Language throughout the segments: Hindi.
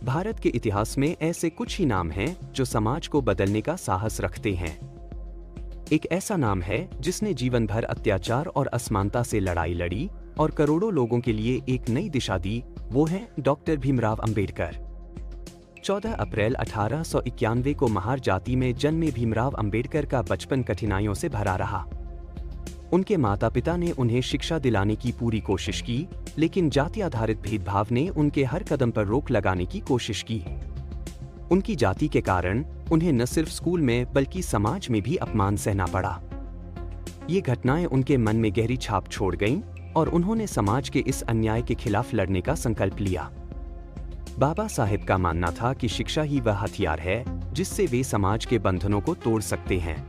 भारत के इतिहास में ऐसे कुछ ही नाम हैं जो समाज को बदलने का साहस रखते हैं। एक ऐसा नाम है जिसने जीवन भर अत्याचार और असमानता से लड़ाई लड़ी और करोड़ों लोगों के लिए एक नई दिशा दी, वो है डॉक्टर भीमराव अंबेडकर। 14 अप्रैल 1891 को महार जाति में जन्मे भीमराव अंबेडकर का बचपन कठिनाइयों से भरा रहा। उनके माता पिता ने उन्हें शिक्षा दिलाने की पूरी कोशिश की, लेकिन जाति आधारित भेदभाव ने उनके हर कदम पर रोक लगाने की कोशिश की। उनकी जाति के कारण उन्हें न सिर्फ स्कूल में बल्कि समाज में भी अपमान सहना पड़ा। ये घटनाएं उनके मन में गहरी छाप छोड़ गईं और उन्होंने समाज के इस अन्याय के खिलाफ लड़ने का संकल्प लिया। बाबा साहेब का मानना था कि शिक्षा ही वह हथियार है जिससे वे समाज के बंधनों को तोड़ सकते हैं।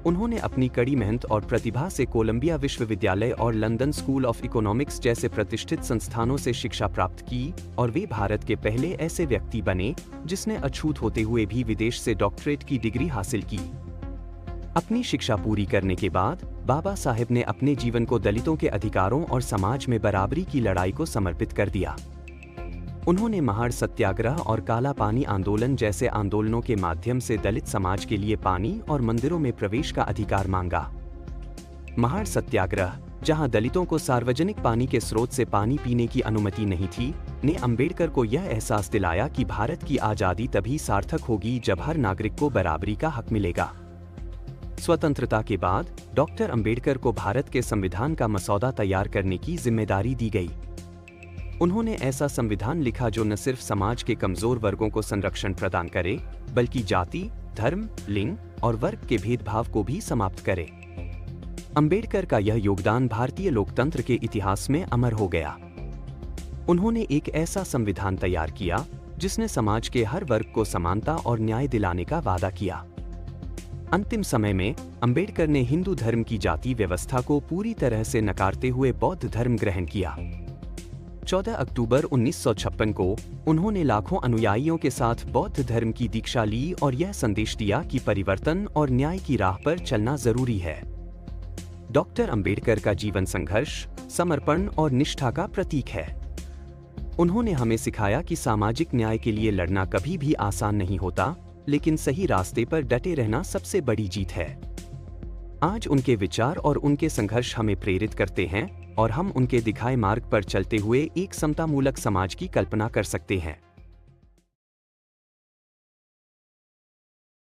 उन्होंने अपनी कड़ी मेहनत और प्रतिभा से कोलंबिया विश्वविद्यालय और लंदन स्कूल ऑफ इकोनॉमिक्स जैसे प्रतिष्ठित संस्थानों से शिक्षा प्राप्त की और वे भारत के पहले ऐसे व्यक्ति बने जिसने अछूत होते हुए भी विदेश से डॉक्टरेट की डिग्री हासिल की। अपनी शिक्षा पूरी करने के बाद बाबा साहेब ने अपने जीवन को दलितों के अधिकारों और समाज में बराबरी की लड़ाई को समर्पित कर दिया। उन्होंने महार सत्याग्रह और काला पानी आंदोलन जैसे आंदोलनों के माध्यम से दलित समाज के लिए पानी और मंदिरों में प्रवेश का अधिकार मांगा। महार सत्याग्रह, जहां दलितों को सार्वजनिक पानी के स्रोत से पानी पीने की अनुमति नहीं थी, ने अंबेडकर को यह एहसास दिलाया कि भारत की आजादी तभी सार्थक होगी जब हर नागरिक को बराबरी का हक मिलेगा। स्वतंत्रता के बाद डॉक्टर अंबेडकर को भारत के संविधान का मसौदा तैयार करने की जिम्मेदारी दी गई। उन्होंने ऐसा संविधान लिखा जो न सिर्फ समाज के कमजोर वर्गों को संरक्षण प्रदान करे, बल्कि जाति, धर्म, लिंग और वर्ग के भेदभाव को भी समाप्त करे। अंबेडकर का यह योगदान भारतीय लोकतंत्र के इतिहास में अमर हो गया। उन्होंने एक ऐसा संविधान तैयार किया जिसने समाज के हर वर्ग को समानता और न्याय दिलाने का वादा किया। अंतिम समय में अंबेडकर ने हिंदू धर्म की जाति व्यवस्था को पूरी तरह से नकारते हुए बौद्ध धर्म ग्रहण किया। 14 अक्टूबर 1956 को उन्होंने लाखों अनुयायियों के साथ बौद्ध धर्म की दीक्षा ली और यह संदेश दिया कि परिवर्तन और न्याय की राह पर चलना जरूरी है। डॉक्टर अंबेडकर का जीवन संघर्ष, समर्पण और निष्ठा का प्रतीक है। उन्होंने हमें सिखाया कि सामाजिक न्याय के लिए लड़ना कभी भी आसान नहीं होता, लेकिन सही रास्ते पर डटे रहना सबसे बड़ी जीत है। आज उनके विचार और उनके संघर्ष हमें प्रेरित करते हैं और हम उनके दिखाए मार्ग पर चलते हुए एक समतामूलक समाज की कल्पना कर सकते हैं।